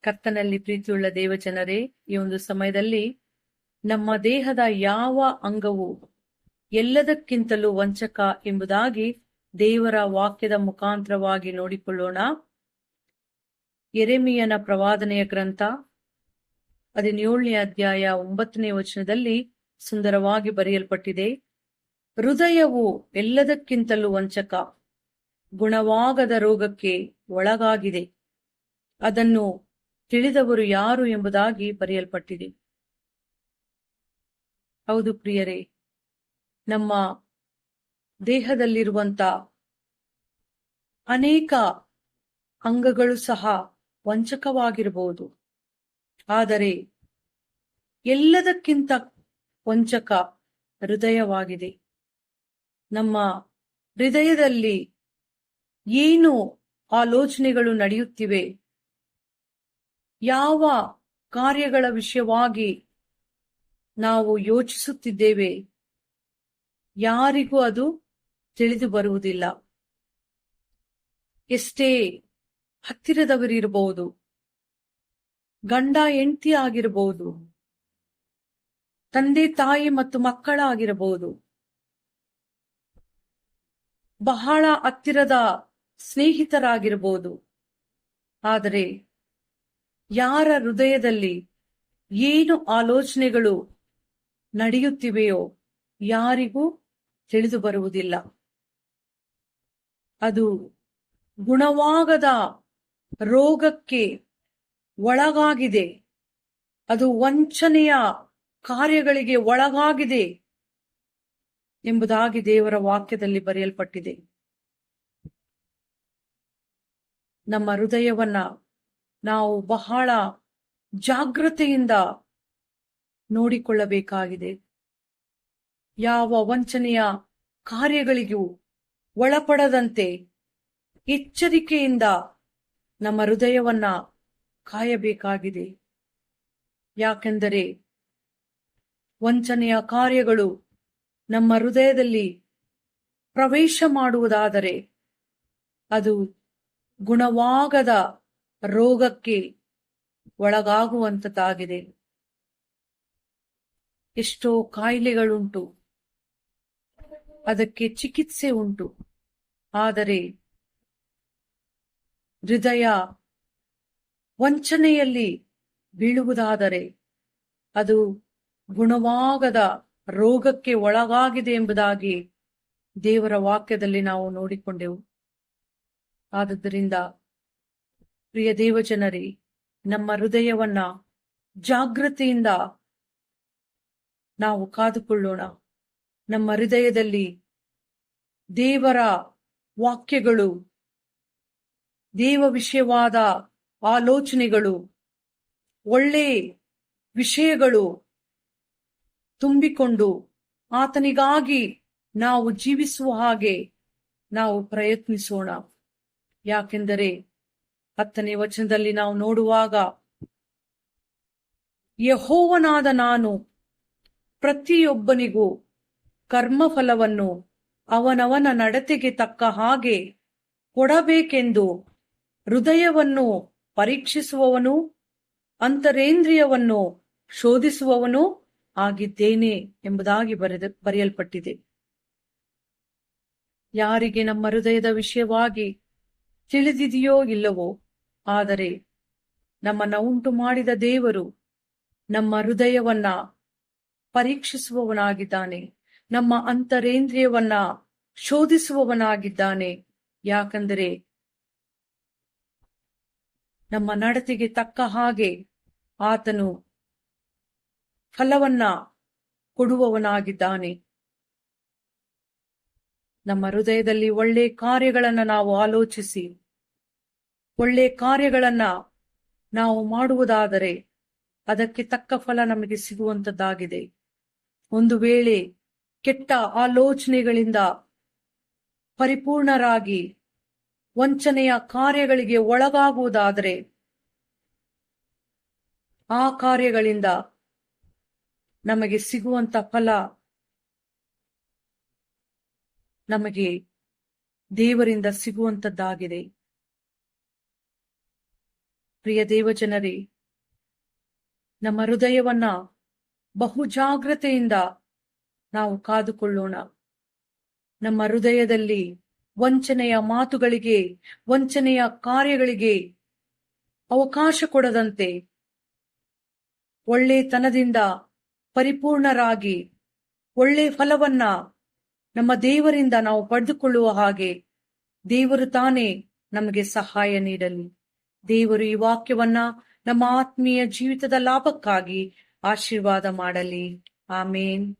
ಕರ್ತನಲ್ಲಿ ಪ್ರೀತಿಯುಳ್ಳ ದೇವಜನರೇ, ಈ ಒಂದು ಸಮಯದಲ್ಲಿ ನಮ್ಮ ದೇಹದ ಯಾವ ಅಂಗವು ಎಲ್ಲದಕ್ಕಿಂತಲೂ ವಂಚಕ ಎಂಬುದಾಗಿ ದೇವರ ವಾಕ್ಯದ ಮುಖಾಂತರವಾಗಿ ನೋಡಿಕೊಳ್ಳೋಣ. ಯೆರೆಮೀಯನ ಪ್ರವಾದನೆಯ ಗ್ರಂಥ 17ನೇ ಅಧ್ಯಾಯ 9ನೇ ವಚನದಲ್ಲಿ ಸುಂದರವಾಗಿ ಬರೆಯಲ್ಪಟ್ಟಿದೆ. ಹೃದಯವು ಎಲ್ಲದಕ್ಕಿಂತಲೂ ವಂಚಕ, ಗುಣವಾಗದ ರೋಗಕ್ಕೆ ಒಳಗಾಗಿದೆ, ಅದನ್ನು ತಿಳಿದವರು ಯಾರು ಎಂಬುದಾಗಿ ಬರೆಯಲ್ಪಟ್ಟಿದೆ. ಹೌದು ಪ್ರಿಯರೇ, ನಮ್ಮ ದೇಹದಲ್ಲಿರುವಂತ ಅನೇಕ ಅಂಗಗಳು ಸಹ ವಂಚಕವಾಗಿರಬಹುದು. ಆದರೆ ಎಲ್ಲದಕ್ಕಿಂತ ವಂಚಕ ಹೃದಯವಾಗಿದೆ. ನಮ್ಮ ಹೃದಯದಲ್ಲಿ ಏನು ಆಲೋಚನೆಗಳು ನಡೆಯುತ್ತಿವೆ, ಯಾವ ಕಾರ್ಯಗಳ ವಿಷಯವಾಗಿ ನಾವು ಯೋಚಿಸುತ್ತಿದ್ದೇವೆ, ಯಾರಿಗೂ ಅದು ತಿಳಿದು ಬರುವುದಿಲ್ಲ. ಎಷ್ಟೇ ಹತ್ತಿರದವರಿರಬಹುದು, ಗಂಡ ಹೆಂಡತಿ ಆಗಿರಬಹುದು, ತಂದೆ ತಾಯಿ ಮತ್ತು ಮಕ್ಕಳಾಗಿರಬಹುದು, ಬಹಳ ಹತ್ತಿರದ ಸ್ನೇಹಿತರಾಗಿರಬಹುದು. ಆದರೆ ಯಾರ ಹೃದಯದಲ್ಲಿ ಏನು ಆಲೋಚನೆಗಳು ನಡೆಯುತ್ತಿವೆಯೋ ಯಾರಿಗೂ ತಿಳಿದು ಬರುವುದಿಲ್ಲ. ಅದು ಗುಣವಾಗದ ರೋಗಕ್ಕೆ ಒಳಗಾಗಿದೆ, ಅದು ವಂಚನೆಯ ಕಾರ್ಯಗಳಿಗೆ ಒಳಗಾಗಿದೆ ಎಂಬುದಾಗಿ ದೇವರ ವಾಕ್ಯದಲ್ಲಿ ಬರೆಯಲ್ಪಟ್ಟಿದೆ. ನಮ್ಮ ಹೃದಯವನ್ನ ನಾವು ಬಹಳ ಜಾಗೃತೆಯಿಂದ ನೋಡಿಕೊಳ್ಳಬೇಕಾಗಿದೆ. ಯಾವ ವಂಚನೆಯ ಕಾರ್ಯಗಳಿಗೂ ಒಳಪಡದಂತೆ ಎಚ್ಚರಿಕೆಯಿಂದ ನಮ್ಮ ಹೃದಯವನ್ನ ಕಾಯಬೇಕಾಗಿದೆ. ಯಾಕೆಂದರೆ ವಂಚನೆಯ ಕಾರ್ಯಗಳು ನಮ್ಮ ಹೃದಯದಲ್ಲಿ ಪ್ರವೇಶ ಮಾಡುವುದಾದರೆ ಅದು ಗುಣವಾಗದ ರೋಗಕ್ಕೆ ಒಳಗಾಗುವಂತದ್ದಾಗಿದೆ. ಎಷ್ಟೋ ಕಾಯಿಲೆಗಳುಂಟು, ಅದಕ್ಕೆ ಚಿಕಿತ್ಸೆ ಉಂಟು. ಆದರೆ ಹೃದಯ ವಂಚನೆಯಲ್ಲಿ ಬೀಳುವುದಾದರೆ ಅದು ಗುಣವಾಗದ ರೋಗಕ್ಕೆ ಒಳಗಾಗಿದೆ ಎಂಬುದಾಗಿ ದೇವರ ವಾಕ್ಯದಲ್ಲಿ ನಾವು ನೋಡಿಕೊಂಡೆವು. ಆದುದರಿಂದ ಪ್ರಿಯ ದೇವಜನರೇ, ನಮ್ಮ ಹೃದಯವನ್ನ ಜಾಗೃತಿಯಿಂದ ನಾವು ಕಾದುಕೊಳ್ಳೋಣ. ನಮ್ಮ ಹೃದಯದಲ್ಲಿ ದೇವರ ವಾಕ್ಯಗಳು, ದೇವ ವಿಷಯವಾದ ಆಲೋಚನೆಗಳು, ಒಳ್ಳೆ ವಿಷಯಗಳು ತುಂಬಿಕೊಂಡು ಆತನಿಗಾಗಿ ನಾವು ಜೀವಿಸುವ ಹಾಗೆ ನಾವು ಪ್ರಯತ್ನಿಸೋಣ. ಯಾಕೆಂದರೆ 10ನೇ ವಚನದಲ್ಲಿ ನಾವು ನೋಡುವಾಗ, ಯೆಹೋವನಾದ ನಾನು ಪ್ರತಿಯೊಬ್ಬನಿಗೂ ಕರ್ಮಫಲವನ್ನು ಅವನವನ ನಡತೆಗೆ ತಕ್ಕ ಹಾಗೆ ಕೊಡಬೇಕೆಂದು ಹೃದಯವನ್ನು ಪರೀಕ್ಷಿಸುವವನು, ಅಂತರೇಂದ್ರಿಯವನ್ನು ಶೋಧಿಸುವವನು ಆಗಿದ್ದೇನೆ ಎಂಬುದಾಗಿ ಬರೆಯಲ್ಪಟ್ಟಿದೆ. ಯಾರಿಗೆ ನಮ್ಮ ಹೃದಯದ ವಿಷಯವಾಗಿ ತಿಳಿದಿದೆಯೋ ಇಲ್ಲವೋ, ಆದರೆ ನಮ್ಮನ್ನ ಉಂಟು ಮಾಡಿದ ದೇವರು ನಮ್ಮ ಹೃದಯವನ್ನ ಪರೀಕ್ಷಿಸುವವನಾಗಿದ್ದಾನೆ, ನಮ್ಮ ಅಂತರೇಂದ್ರಿಯವನ್ನ ಶೋಧಿಸುವವನಾಗಿದ್ದಾನೆ. ಯಾಕಂದರೆ ನಮ್ಮ ನಡತೆಗೆ ತಕ್ಕ ಹಾಗೆ ಆತನು ಫಲವನ್ನ ಕೊಡುವವನಾಗಿದ್ದಾನೆ. ನಮ್ಮ ಹೃದಯದಲ್ಲಿ ಒಳ್ಳೆ ಕಾರ್ಯಗಳನ್ನ ನಾವು ಆಲೋಚಿಸಿ ಒಳ್ಳೆ ಕಾರ್ಯಗಳನ್ನ ನಾವು ಮಾಡುವುದಾದರೆ ಅದಕ್ಕೆ ತಕ್ಕ ಫಲ ನಮಗೆ ಸಿಗುವಂತದ್ದಾಗಿದೆ. ಒಂದು ವೇಳೆ ಕೆಟ್ಟ ಆಲೋಚನೆಗಳಿಂದ ಪರಿಪೂರ್ಣರಾಗಿ ವಂಚನೆಯ ಕಾರ್ಯಗಳಿಗೆ ಒಳಗಾಗುವುದಾದರೆ ಆ ಕಾರ್ಯಗಳಿಂದ ನಮಗೆ ಸಿಗುವಂತ ಫಲ ನಮಗೆ ದೇವರಿಂದ ಸಿಗುವಂತದ್ದಾಗಿದೆ. ಪ್ರಿಯ ದೇವಜನರೇ, ನಮ್ಮ ಹೃದಯವನ್ನ ಬಹು ಜಾಗ್ರತೆಯಿಂದ ನಾವು ಕಾದುಕೊಳ್ಳೋಣ. ನಮ್ಮ ಹೃದಯದಲ್ಲಿ ವಂಚನೆಯ ಮಾತುಗಳಿಗೆ, ವಂಚನೆಯ ಕಾರ್ಯಗಳಿಗೆ ಅವಕಾಶ ಕೊಡದಂತೆ ಒಳ್ಳೆತನದಿಂದ ಪರಿಪೂರ್ಣರಾಗಿ ಒಳ್ಳೆ ಫಲವನ್ನ ನಮ್ಮ ದೇವರಿಂದ ನಾವು ಪಡೆದುಕೊಳ್ಳುವ ಹಾಗೆ ದೇವರು ತಾನೇ ನಮಗೆ ಸಹಾಯ ನೀಡಲಿ. ದೇವರು ಈ ವಾಕ್ಯವನ್ನ ನಮ್ಮ ಆತ್ಮೀಯ ಜೀವಿತದ ಲಾಭಕ್ಕಾಗಿ ಆಶೀರ್ವಾದ ಮಾಡಲಿ. ಆಮೇನ್.